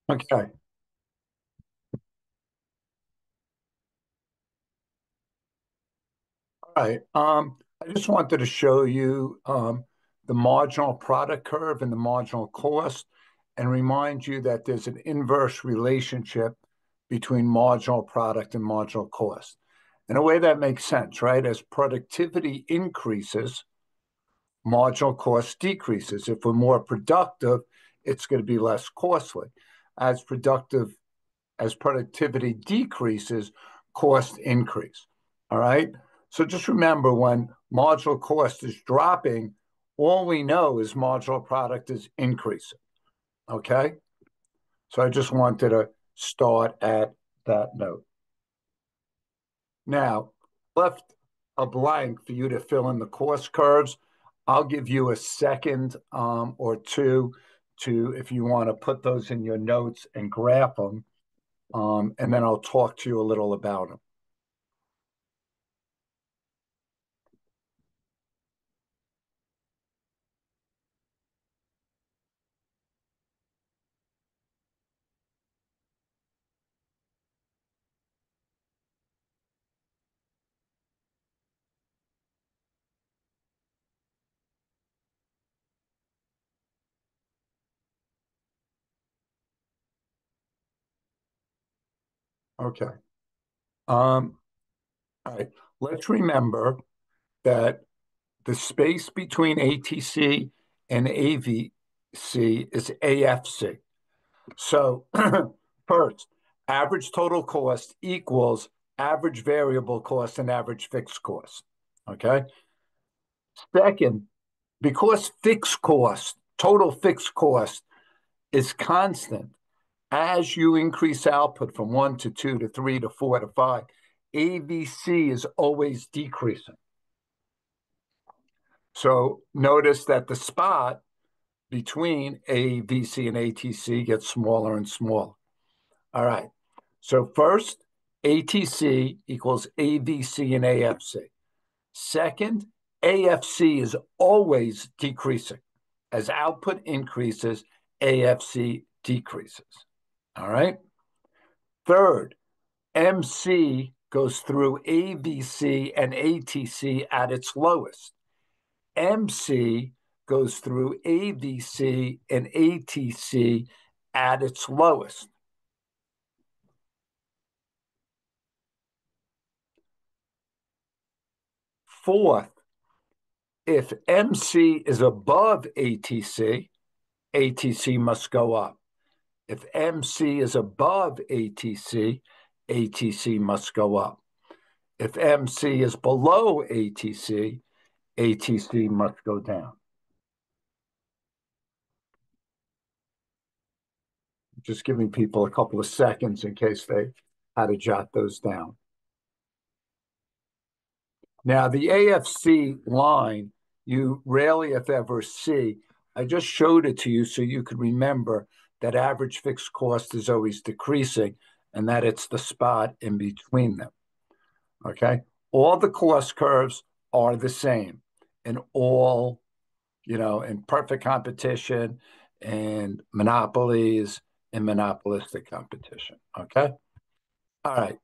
Okay. All right. I just wanted to show you the marginal product curve and the marginal cost and remind you that there's an inverse relationship between marginal product and marginal cost. In a way that makes sense, right? As productivity increases, marginal cost decreases. If we're more productive, it's going to be less costly. As productive as productivity decreases, costs increase. All right. So just remember when marginal cost is dropping, all we know is marginal product is increasing. Okay. So I just wanted to start at that note. Now, left a blank for you to fill in the cost curves. I'll give you a second or two to, if you want to put those in your notes and graph them, and then I'll talk to you a little about them. Okay. Um, all right. Let's remember that the space between ATC and AVC is AFC. So first, average total cost equals average variable cost and average fixed cost. Okay. Second, because fixed cost, total fixed cost is constant, as you increase output from one to two to three to four to five, AVC is always decreasing. So notice that the spot between AVC and ATC gets smaller and smaller. All right. So first, ATC equals AVC and AFC. Second, AFC is always decreasing. As output increases, AFC decreases. All right. Third, MC goes through AVC and ATC at its lowest. MC goes through AVC and ATC at its lowest. Fourth, if MC is above ATC, ATC must go up. If MC is above ATC, ATC must go up. If MC is below ATC, ATC must go down. Just giving people a couple of seconds in case they had to jot those down. Now, the AFC line, you rarely, if ever, see. I just showed it to you so you could remember that average fixed cost is always decreasing and that it's the spot in between them. Okay. All the cost curves are the same in all, in perfect competition and monopolies and monopolistic competition. Okay. All right.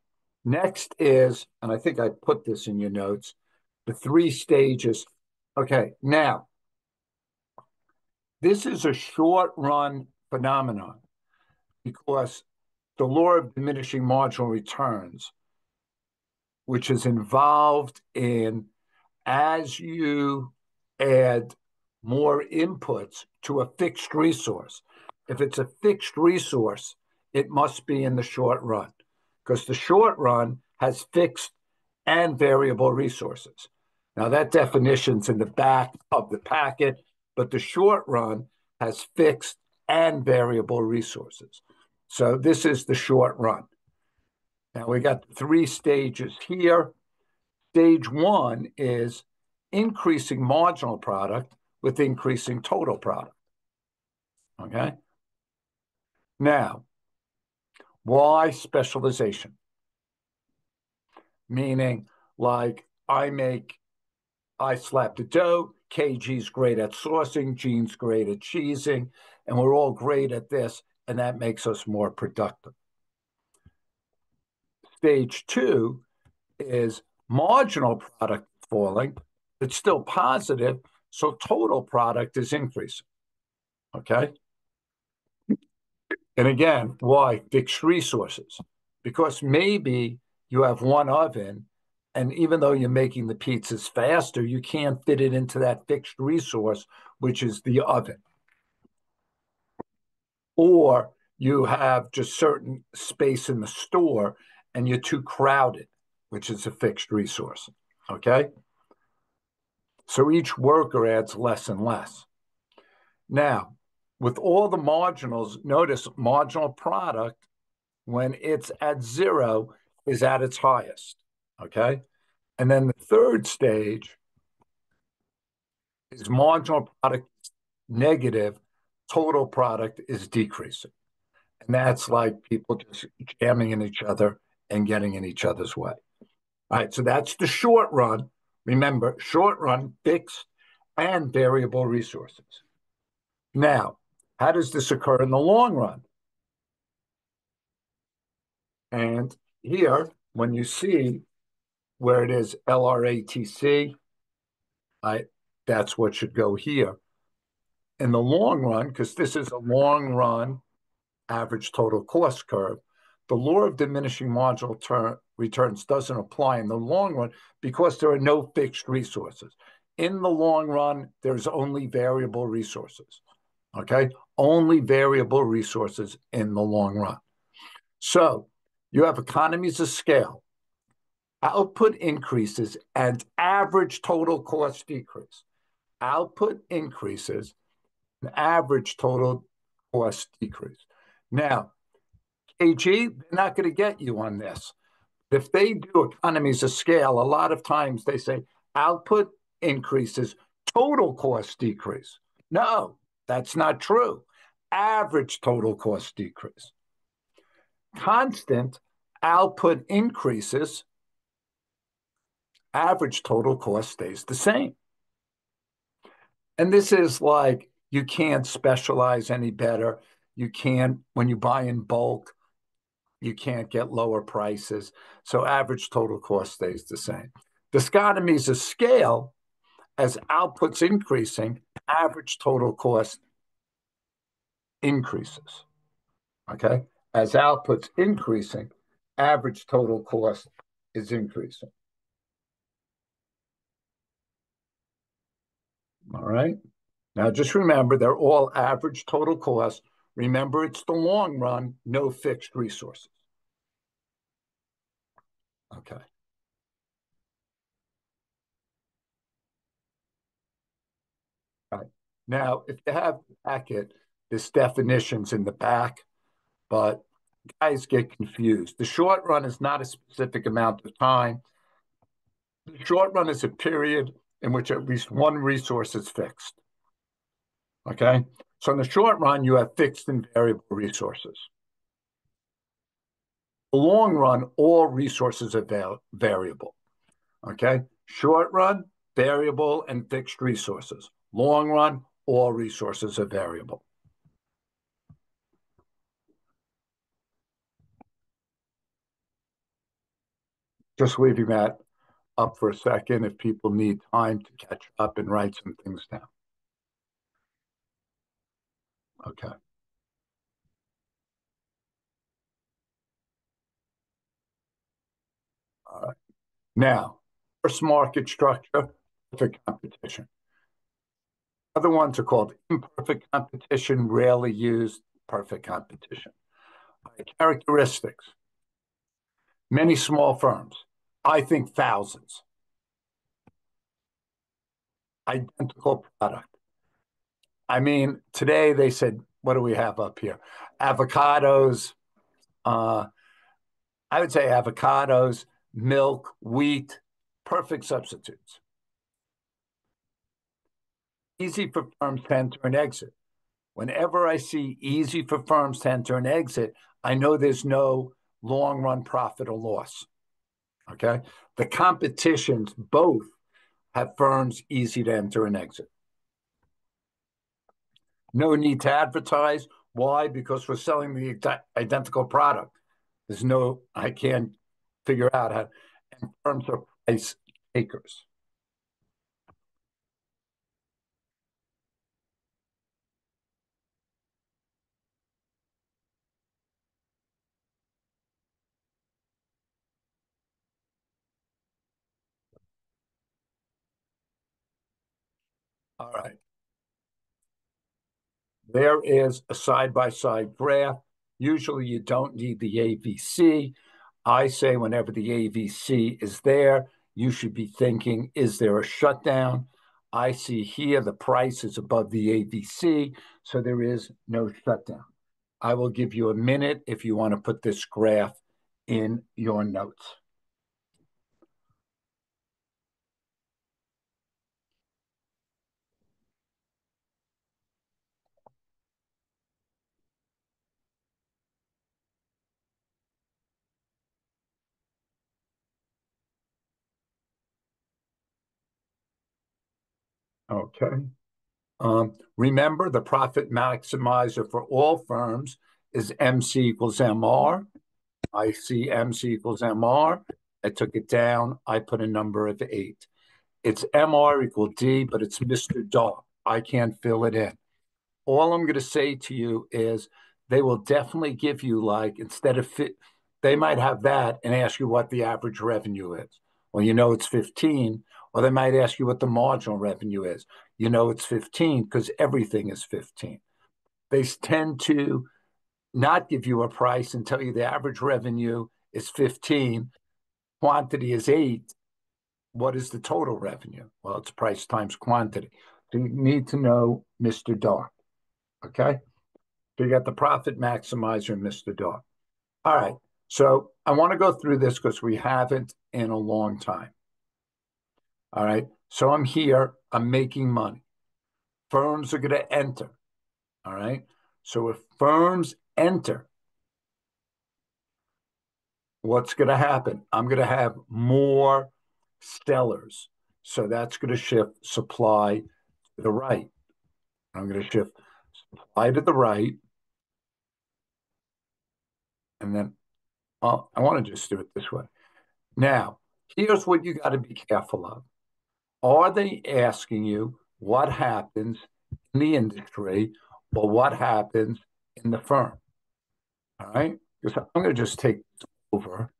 Next is, and I think I put this in your notes, the three stages. Okay. Now, this is a short run phenomenon because the law of diminishing marginal returns, which is involved in as you add more inputs to a fixed resource. If it's a fixed resource, it must be in the short run because the short run has fixed and variable resources. Now, that definition's in the back of the packet, but the short run has fixed and variable resources. So this is the short run. Now, we got three stages here. Stage one is increasing marginal product with increasing total product. Okay. Now, why specialization? Meaning, like I slap the dough, KG's great at sourcing, Gene's great at cheesing, and we're all great at this. and that makes us more productive. Stage two is marginal product falling. It's still positive, so total product is increasing. Okay. And again, why fixed resources? Because maybe you have one oven, and even though you're making the pizzas faster, you can't fit it into that fixed resource, which is the oven. Or you have just certain space in the store and you're too crowded, which is a fixed resource. Okay. So each worker adds less and less. Now, with all the marginals, notice marginal product, when it's at zero, is at its highest. Okay. And then the third stage is marginal product negative, total product is decreasing. And that's like people just jamming in each other and getting in each other's way. All right. So that's the short run. Remember, short run, fixed and variable resources. Now, how does this occur in the long run? And here, when you see where it is LRATC, that's what should go here. In the long run, because this is a long run average total cost curve, the law of diminishing marginal returns doesn't apply in the long run because there are no fixed resources. In the long run, there's only variable resources. Okay, only variable resources in the long run. So you have economies of scale, output increases, and average total cost decrease. Output increases, and average total cost decrease. Now, KG, they're not going to get you on this. If they do economies of scale, a lot of times they say output increases, total cost decrease. No, that's not true. Average total cost decrease. Constant output increases, average total cost stays the same. And this is like, you can't specialize any better. You can't, when you buy in bulk, you can't get lower prices. So average total cost stays the same. Dichotomies of scale, as output's increasing, average total cost increases. Okay. As output's increasing, average total cost is increasing. All right. Now just remember, they're all average total cost. Remember, it's the long run, no fixed resources. Okay. All right. Now, if you have the packet, there's definitions in the back, but guys get confused. The short run is not a specific amount of time. The short run is a period in which at least one resource is fixed. Okay. So in the short run, you have fixed and variable resources. The long run, all resources are variable. Okay. Short run, variable and fixed resources. Long run, all resources are variable. Just leaving that up for a second if people need time to catch up and write some things down. Okay. All right. Now, first market structure, perfect competition. Other ones are called imperfect competition, rarely used, perfect competition. Characteristics. Many small firms. I think thousands. Identical product. I mean, today they said, what do we have up here? Avocados. I would say avocados, milk, wheat, perfect substitutes. Easy for firms to enter and exit. Whenever I see easy for firms to enter and exit, I know there's no long run profit or loss. Okay. The competitions both have firms easy to enter and exit. No need to advertise. Why? Because we're selling the identical product. I can't figure out how, and firms are price takers. All right. There is a side-by-side graph. Usually you don't need the AVC. I say whenever the AVC is there, you should be thinking, is there a shutdown? I see here the price is above the AVC, so there is no shutdown. I will give you a minute if you want to put this graph in your notes. Okay. Remember, the profit maximizer for all firms is MC equals MR. I see MC equals MR. I took it down. I put a number of 8. It's MR equal D, but it's Mr. Dark. I can't fill it in. All I'm going to say to you is they will definitely give you, like, instead of they might have that and ask you what the average revenue is. Well, you know it's 15. Or they might ask you what the marginal revenue is. You know it's 15 because everything is 15. They tend to not give you a price and tell you the average revenue is 15, quantity is 8. What is the total revenue? Well, it's price times quantity. So you need to know Mr. Dark. Okay. So you got the profit maximizer and Mr. Dark. All right. So I want to go through this because we haven't in a long time. All right. So I'm here, I'm making money. Firms are going to enter. All right. So if firms enter, what's going to happen? I'm going to have more sellers. So that's going to shift supply to the right. I'm going to shift supply to the right. And then I want to just do it this way. Now, here's what you got to be careful of. Are they asking you what happens in the industry or what happens in the firm? All right. Because I'm going to just take this over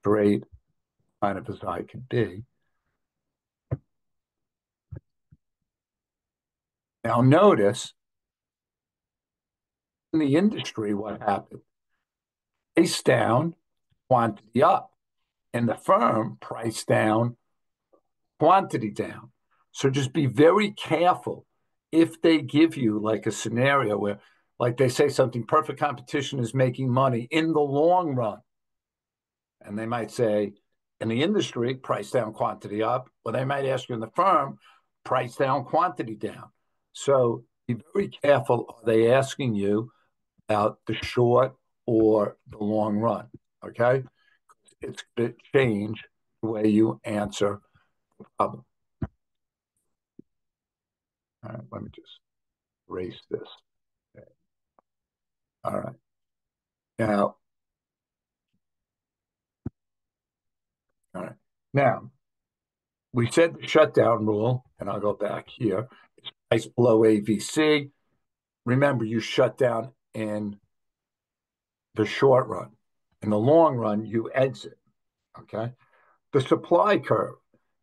straight kind of as I can be. Now, notice in the industry, what happened? Price down, quantity up. In the firm, price down, quantity down. So just be very careful if they give you like a scenario where, like they say something, perfect competition is making money in the long run. And they might say, in the industry, price down, quantity up. Or they might ask you in the firm, price down, quantity down. So be very careful. Are they asking you about the short or the long run? Okay. It's going to change the way you answer the problem. All right. Let me just erase this. Okay. All right. Now, all right. Now, we said the shutdown rule, and I'll go back here. It's price below AVC. Remember, you shut down in the short run. In the long run, you exit. Okay. The supply curve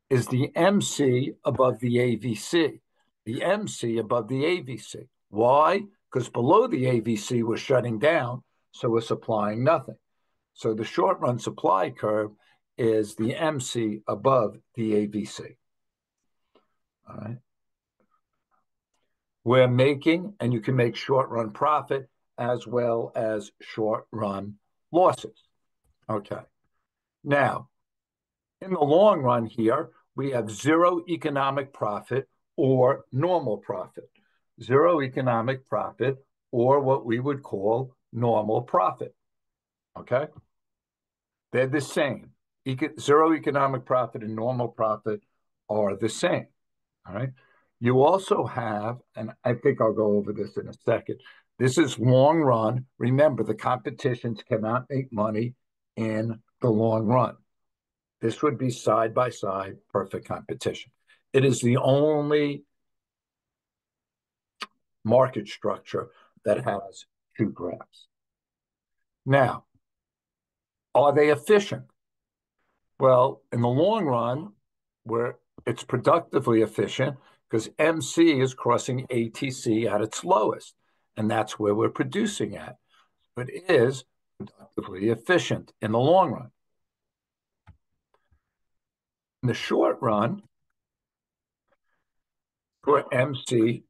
is the MC above the AVC, the MC above the AVC. Why? Because below the AVC, we're shutting down, so we're supplying nothing. So the short run supply curve is the MC above the AVC. All right. We're making, and you can make short run profit as well as short run losses. Okay. Now, in the long run here, we have zero economic profit or normal profit. Zero economic profit or what we would call normal profit. Okay. They're the same. Zero economic profit and normal profit are the same. All right. You also have, and I think I'll go over this in a second. This is long run. Remember, the competitions cannot make money in the long run. This would be side by side, perfect competition. It is the only market structure that has two graphs. Now, are they efficient? Well, in the long run, where it's productively efficient because MC is crossing ATC at its lowest, and that's where we're producing at. But it is productively efficient in the long run. In the short run, where MC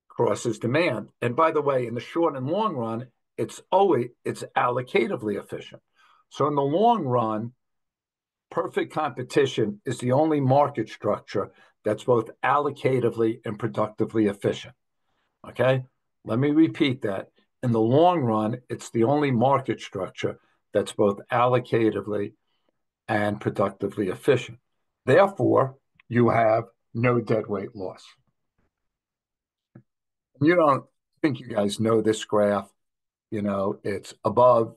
crosses demand. And by the way, in the short and long run, it's allocatively efficient. So in the long run, perfect competition is the only market structure that's both allocatively and productively efficient. Okay, let me repeat that. In the long run, it's the only market structure that's both allocatively and productively efficient. Therefore, you have no deadweight loss. You don't think you guys know this graph. It's above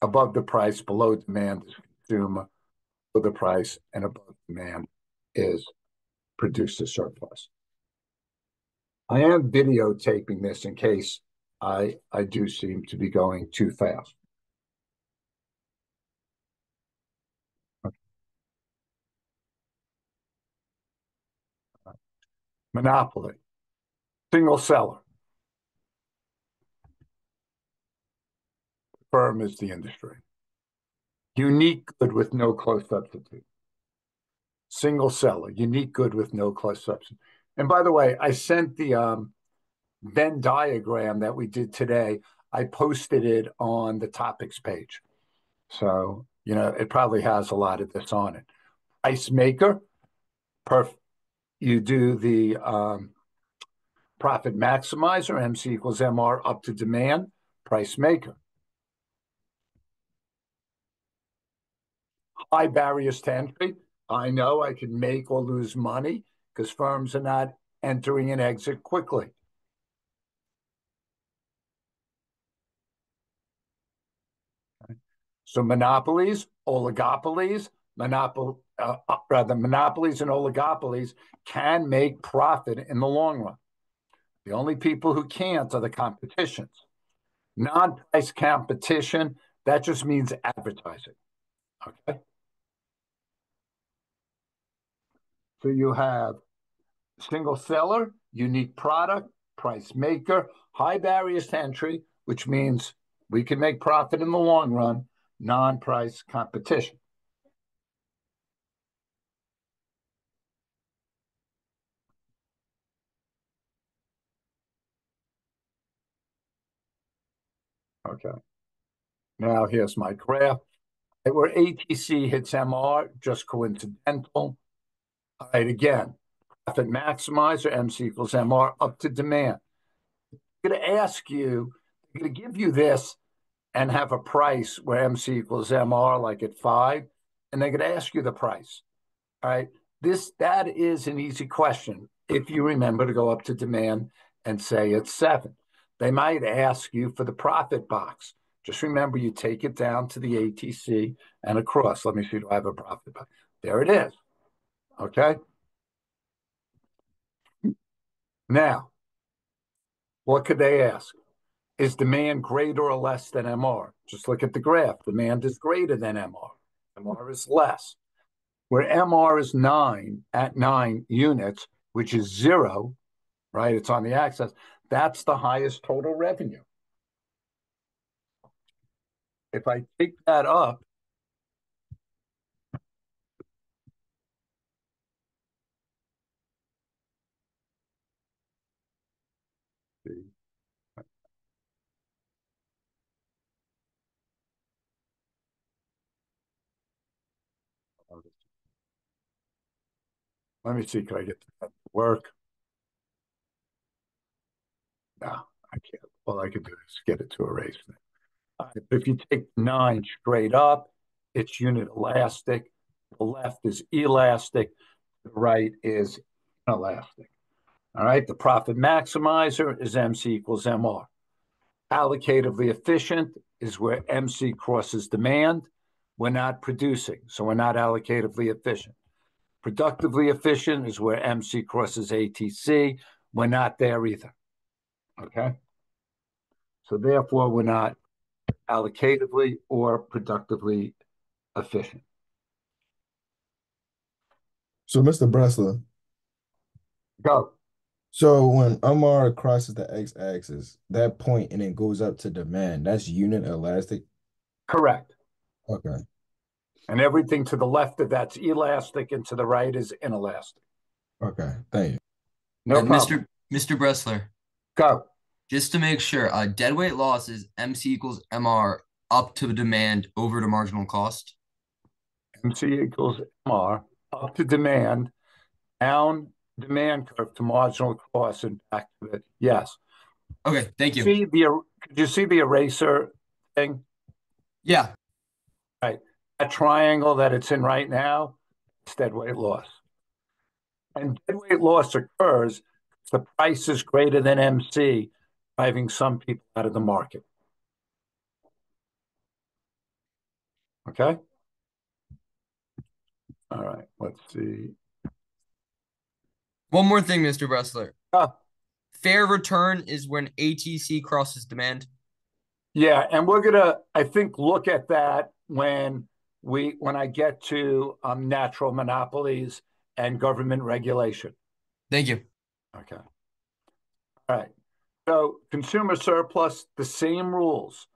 the price, below demand is consumer, below the price, and above demand is producer surplus. I am videotaping this in case I do seem to be going too fast. Monopoly, single seller, firm is the industry. Unique good with no close substitute. Single seller, unique good with no close substitute. And by the way, I sent the Venn diagram that we did today. I posted it on the topics page. So, it probably has a lot of this on it. Price maker, you do the profit maximizer, MC equals MR up to demand, price maker. High barriers to entry. I know I can make or lose money because firms are not entering and exit quickly. So monopolies, oligopolies, monopolies and oligopolies can make profit in the long run. The only people who can't are the competitions. Non-price competition, that just means advertising. Okay. So you have single seller, unique product, price maker, high barriers to entry, which means we can make profit in the long run, non-price competition. Okay. Now here's my graph. Where ATC hits MR, just coincidental. All right, again, profit maximizer, MC equals MR up to demand. I'm going to ask you, I'm going to give you this and have a price where MC equals MR like at 5, and they're going to ask you the price. All right. That is an easy question. If you remember to go up to demand and say it's 7, they might ask you for the profit box. Just remember, you take it down to the ATC and across. Let me see, do I have a profit box? There it is. Okay. Now, what could they ask? Is demand greater or less than MR? Just look at the graph. Demand is greater than MR. MR is less. Where MR is 9 at 9 units, which is 0, right? It's on the axis. That's the highest total revenue. If I take that up, let me see, can I get that to work? No, I can't. All I can do is get it to erase. If you take 9 straight up, it's unit elastic. The left is elastic. The right is inelastic. All right. The profit maximizer is MC equals MR. Allocatively efficient is where MC crosses demand. We're not producing, so we're not allocatively efficient. Productively efficient is where MC crosses ATC. We're not there either. Okay. So therefore, we're not allocatively or productively efficient. So, Mr. Bressler, Go. so when MR crosses the x-axis, that point and it goes up to demand, that's unit elastic. Correct. Okay. And everything to the left of that's elastic and to the right is inelastic. Okay. Thank you. No And problem. Mr. Bressler, Go. just to make sure, deadweight loss is MC equals MR up to demand over to marginal cost. MC equals MR up to demand, down demand curve to marginal cost and back to it. Yes. Okay, thank you. Could you see the eraser thing? Yeah. Right. That triangle that it's in right now, it's deadweight loss. And deadweight loss occurs if the price is greater than MC, driving some people out of the market. Okay? All right, let's see. One more thing, Mr. Bressler. Ah, Fair return is when ATC crosses demand. yeah, and we're gonna, I think, look at that when I get to natural monopolies and government regulation. Thank you. Okay. All right. So consumer surplus, the same rules.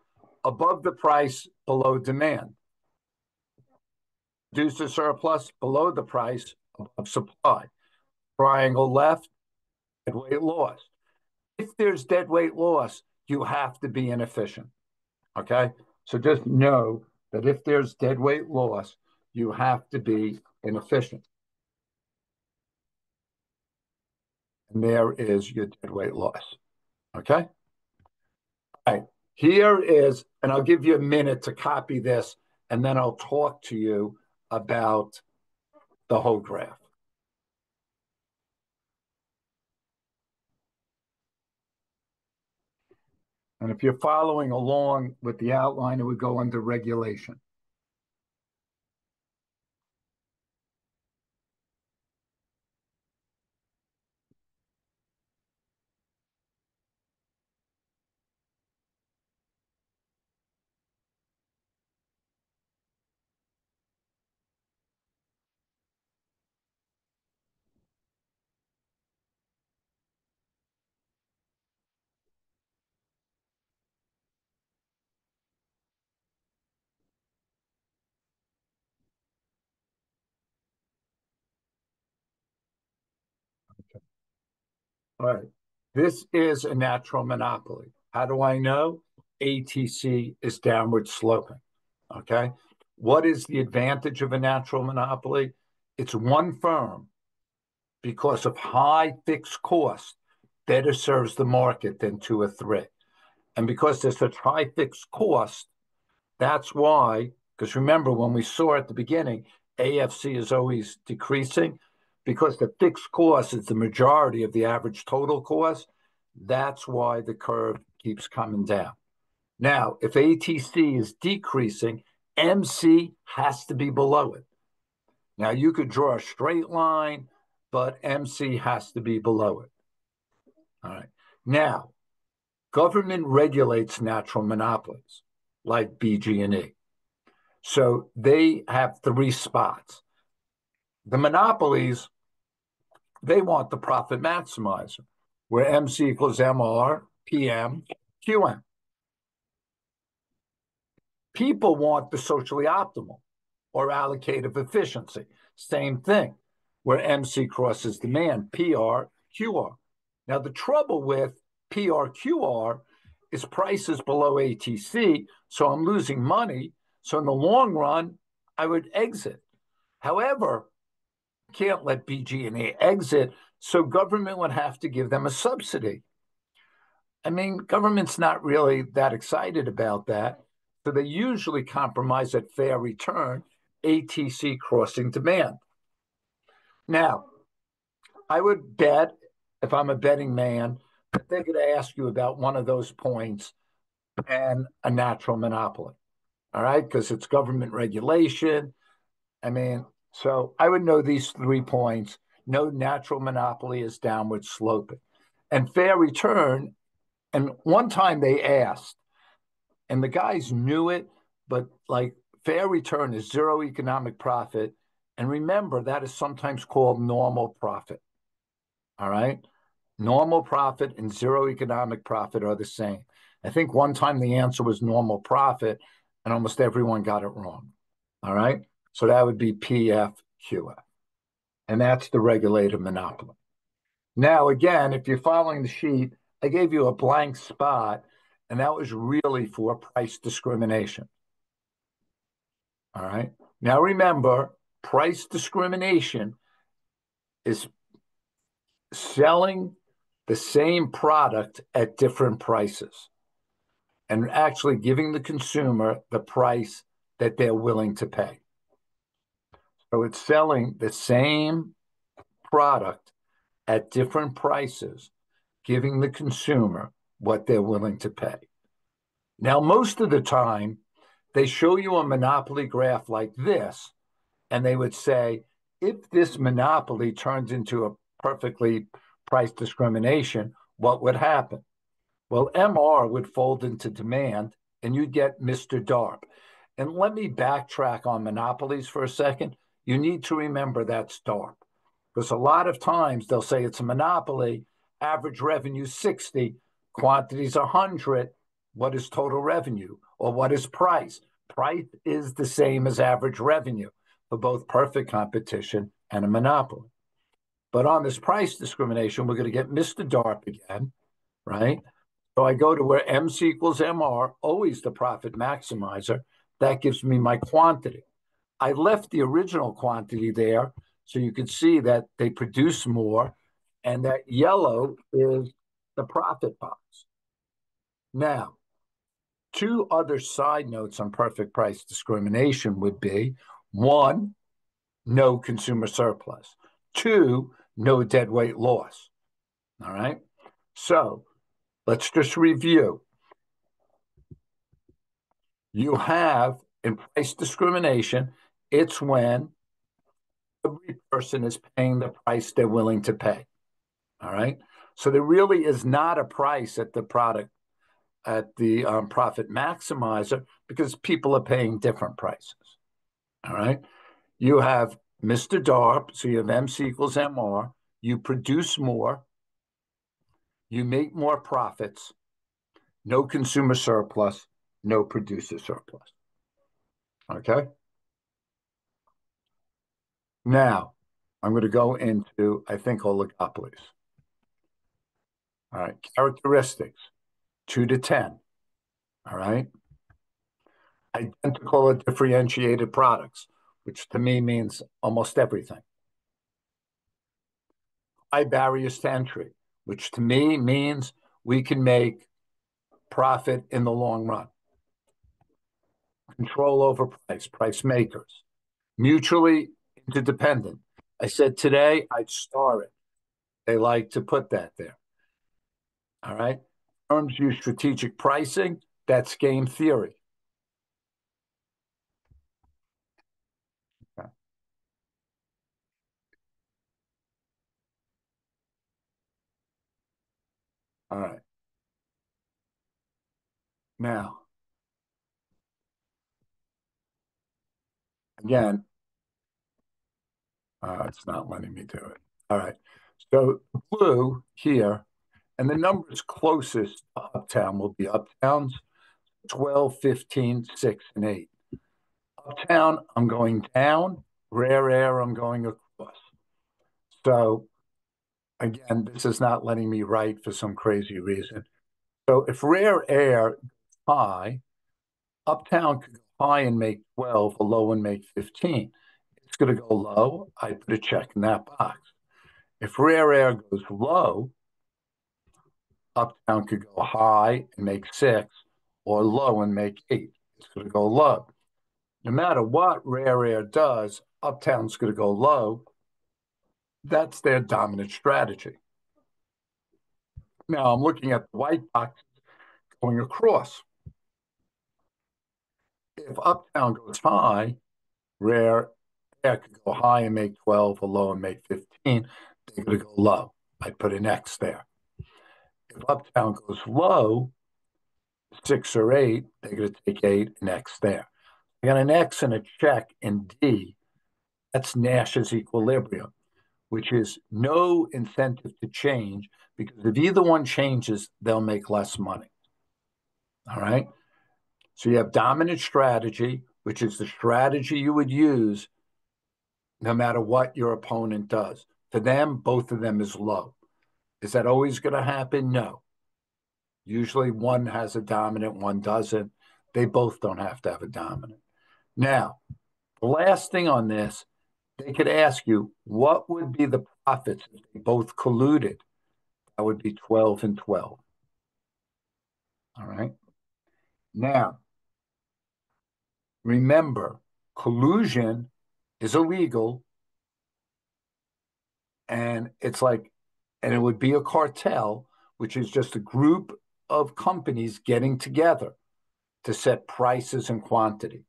Above the price, below demand. Producer surplus, below the price, above supply. Triangle left, deadweight loss. If there's deadweight loss, you have to be inefficient. Okay? So just know that if there's deadweight loss, you have to be inefficient. And there is your deadweight loss. Okay? All right. Here is, and I'll give you a minute to copy this, and then I'll talk to you about the whole graph. And if you're following along with the outline, it would go under regulation. All right. This is a natural monopoly. How do I know? ATC is downward sloping. Okay. What is the advantage of a natural monopoly? It's one firm because of high fixed cost better serves the market than two or three. And because there's such high fixed cost, that's why, because remember when we saw at the beginning, AFC is always decreasing because the fixed cost is the majority of the average total cost. That's why the curve keeps coming down. Now, if ATC is decreasing, MC has to be below it. Now, you could draw a straight line, but MC has to be below it. All right. Now, government regulates natural monopolies like BG&E. So they have three spots. The monopolies, they want the profit maximizer, where MC equals MR, PM, QM. People want the socially optimal or allocative efficiency. Same thing, where MC crosses demand, PR, QR. Now, the trouble with PR, QR is prices below ATC, so I'm losing money. So in the long run, I would exit. However, can't let BG&E exit, so government would have to give them a subsidy. I mean, government's not really that excited about that, so they usually compromise at fair return, ATC crossing demand. Now, I would bet if I'm a betting man, they're going to ask you about one of those points and a natural monopoly. All right, because it's government regulation. I mean, so I would know these 3 points. No natural monopoly is downward sloping. And fair return, and one time they asked, and the guys knew it, but like fair return is zero economic profit. And remember, that is sometimes called normal profit. All right. Normal profit and zero economic profit are the same. I think one time the answer was normal profit, and almost everyone got it wrong. All right. So that would be PFQF. And that's the regulated monopoly. Now, again, if you're following the sheet, I gave you a blank spot, and that was really for price discrimination. All right. Now, remember, price discrimination is selling the same product at different prices and actually giving the consumer the price that they're willing to pay. So it's selling the same product at different prices, giving the consumer what they're willing to pay. Now, most of the time, they show you a monopoly graph like this, and they would say, if this monopoly turns into a perfectly price discrimination, what would happen? Well, MR would fold into demand, and you'd get Mr. DARP. And let me backtrack on monopolies for a second. You need to remember that's DARP, because a lot of times they'll say it's a monopoly, average revenue 60, quantities 100. What is total revenue? Or what is price? Price is the same as average revenue for both perfect competition and a monopoly. But on this price discrimination, we're going to get Mr. DARP again, right? So I go to where MC equals MR, always the profit maximizer. That gives me my quantity. I left the original quantity there so you could see that they produce more, and that yellow is the profit box. Now, two other side notes on perfect price discrimination would be, one, no consumer surplus. Two, no deadweight loss. All right. So let's just review. You have in price discrimination, it's when every person is paying the price they're willing to pay. All right. So there really is not a price at the product, at the profit maximizer, because people are paying different prices. All right. You have Mr. DARP, so you have MC equals MR. You produce more, you make more profits, no consumer surplus, no producer surplus. Okay. Now, I'm going to go into, I think, oligopolies. All right. Characteristics 2 to 10. All right. Identical or differentiated products, which to me means almost everything. High barriers to entry, which to me means we can make profit in the long run. Control over price, price makers. Mutually interdependent. I said today I'd star it. They like to put that there. All right. Firms use strategic pricing. That's game theory. Okay. All right. Now, again, it's not letting me do it. All right. So blue here, and the numbers closest to Uptown will be Uptown's 12, 15, 6, and 8. Uptown, I'm going down. Rare air, I'm going across. So again, this is not letting me write for some crazy reason. So if rare air high, Uptown could go high and make 12, or low and make 15. It's going to go low. I put a check in that box. If rare air goes low, Uptown could go high and make 6, or low and make 8. It's going to go low. No matter what rare air does, Uptown's going to go low. That's their dominant strategy. Now I'm looking at the white box going across. If uptown goes high, rare air could go high and make 12 or low and make 15. They're going to go low. I put an X there. If uptown goes low, 6 or 8, they're going to take 8 and X there. I got an X and a check in D. That's Nash's equilibrium, which is no incentive to change because if either one changes, they'll make less money. All right. So you have dominant strategy, which is the strategy you would use no matter what your opponent does. For them, both of them is low. Is that always going to happen? No. Usually one has a dominant, one doesn't. They both don't have to have a dominant. Now, the last thing on this, they could ask you, what would be the profits if they both colluded? That would be 12 and 12. All right. Now, remember, collusion is illegal. And it's like, and it would be a cartel, which is just a group of companies getting together to set prices and quantity.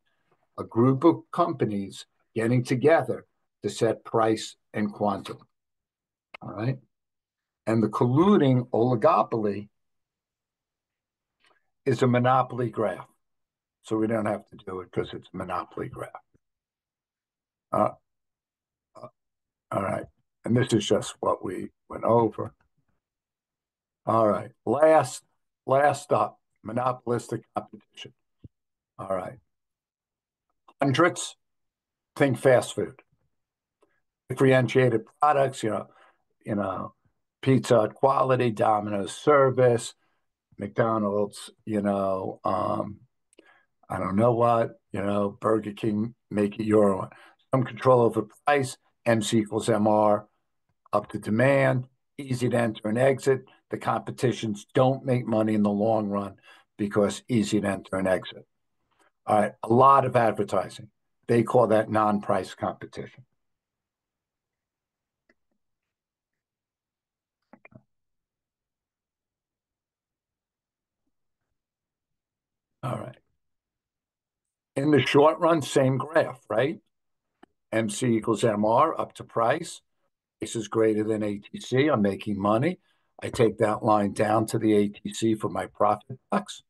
A group of companies getting together to set price and quantity. All right. And the colluding oligopoly is a monopoly graph. So we don't have to do it because it's a monopoly graph. Uh, all right. And this is just what we went over. All right. Last up, monopolistic competition. All right. Hundreds, think fast food. Differentiated products, Pizza Hut quality, Domino's service, McDonald's, I don't know what, Burger King, make it your own. Some control over price, MC equals MR, up to demand, easy to enter and exit. The competitions don't make money in the long run because easy to enter and exit. All right, a lot of advertising. They call that non-price competition. All right. In the short run, same graph, right? MC equals MR up to price. Price is greater than ATC. I'm making money. I take that line down to the ATC for my profit box.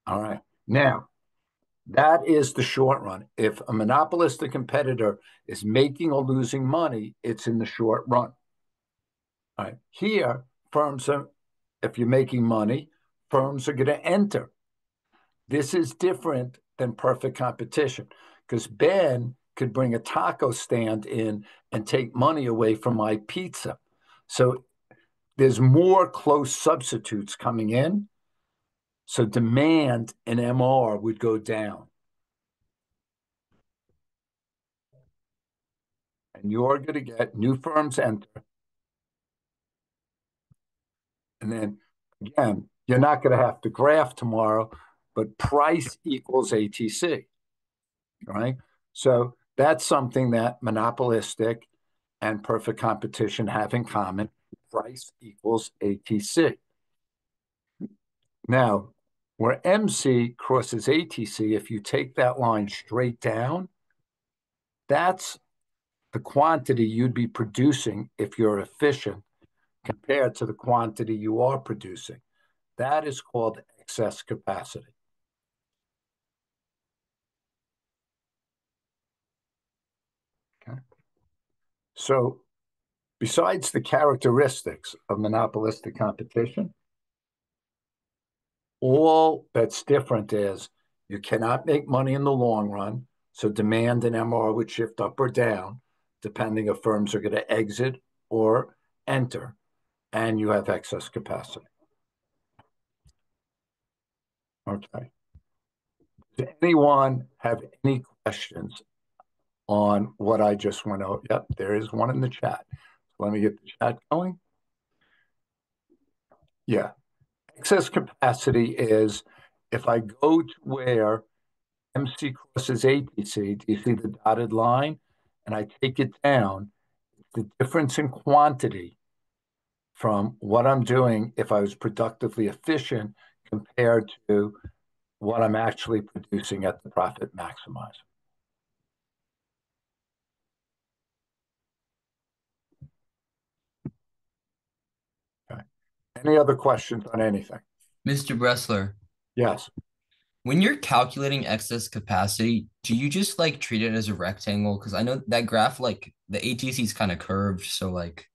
All right. Now, that is the short run. If a monopolistic competitor is making or losing money, it's in the short run. All right. Here, firms are, if you're making money, firms are going to enter. This is different than perfect competition because Ben could bring a taco stand in and take money away from my pizza. So there's more close substitutes coming in. So demand in MR would go down. And you're going to get new firms enter. And then again, you're not going to have to graph tomorrow, but price equals ATC. Right. So that's something that monopolistic and perfect competition have in common. Price equals ATC. Now, where MC crosses ATC, if you take that line straight down, that's the quantity you'd be producing if you're efficient compared to the quantity you are producing. That is called excess capacity. Okay. So besides the characteristics of monopolistic competition, all that's different is you cannot make money in the long run. So demand and MR would shift up or down, depending if firms are going to exit or enter, and you have excess capacity. Okay. Does anyone have any questions on what I just went over? Yep, there is one in the chat. So let me get the chat going. Yeah. Excess capacity is if I go to where MC crosses ATC, do you see the dotted line? And I take it down, the difference in quantity from what I'm doing if I was productively efficient compared to what I'm actually producing at the profit maximizer. Okay. Any other questions on anything? Mr. Bressler, Yes. when you're calculating excess capacity, do you just like treat it as a rectangle? Because I know that graph, like the ATC is kind of curved. So like,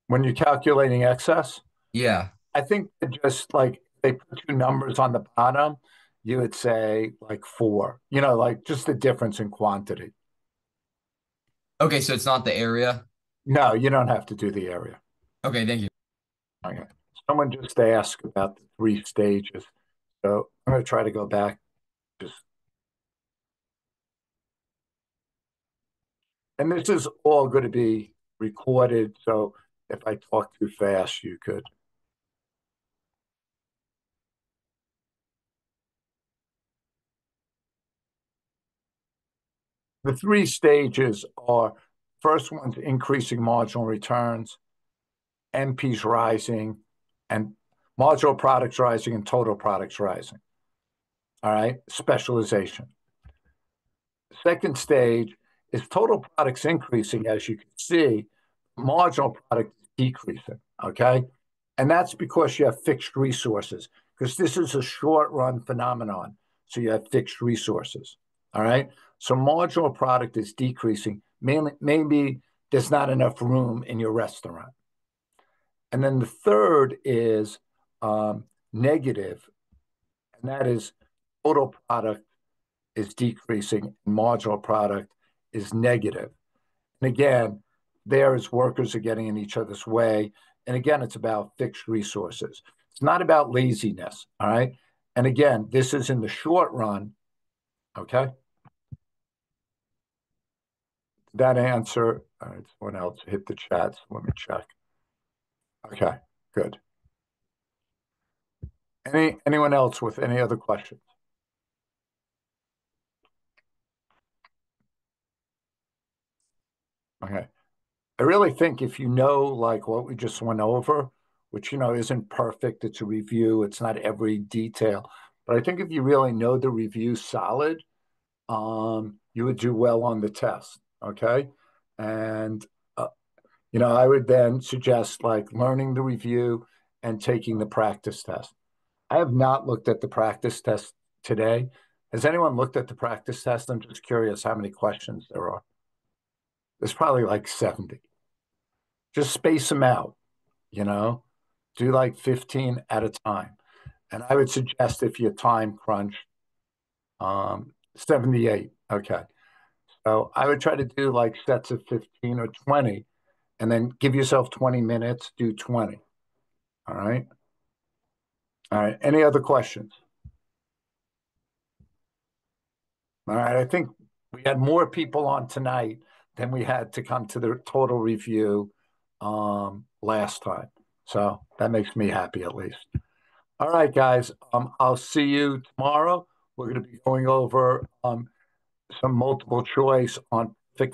When you're calculating excess, yeah. I think just like they put two numbers on the bottom, you would say like 4, like just the difference in quantity. Okay, so it's not the area. No, you don't have to do the area. Okay, thank you. Okay. Someone just asked about the 3 stages. So I'm going to try to go back. Just, and this is all going to be recorded. So if I talk too fast, you could. The 3 stages are first one's increasing marginal returns, MPs rising, and marginal products rising and total products rising. All right, specialization. Second stage is total products increasing, as you can see, marginal product is decreasing. Okay, and that's because you have fixed resources, because this is a short run phenomenon. So you have fixed resources. All right, so marginal product is decreasing. Mainly, maybe there's not enough room in your restaurant. And then the third is negative, and that is total product is decreasing and marginal product is negative. And again, there is workers are getting in each other's way. And again, it's about fixed resources. It's not about laziness. All right. And again, this is in the short run. Okay. That answer. All right. Someone else hit the chat. So let me check. Okay. Good. Anyone else with any other questions? Okay. I really think if you know like what we just went over, which isn't perfect, it's a review, it's not every detail, but I think if you really know the review solid, you would do well on the test. Okay, and I would then suggest like learning the review and taking the practice test. I have not looked at the practice test today. Has anyone looked at the practice test? I'm just curious how many questions there are. There's probably like 70. Just space them out, you know, do like 15 at a time. And I would suggest if you time crunch, 78. Okay. So I would try to do like sets of 15 or 20 and then give yourself 20 minutes, do 20. All right. All right. Any other questions? All right. I think we had more people on tonight than we had to come to the total review last time. So that makes me happy at least. All right, guys. I'll see you tomorrow. We're going to be going over some multiple choice on the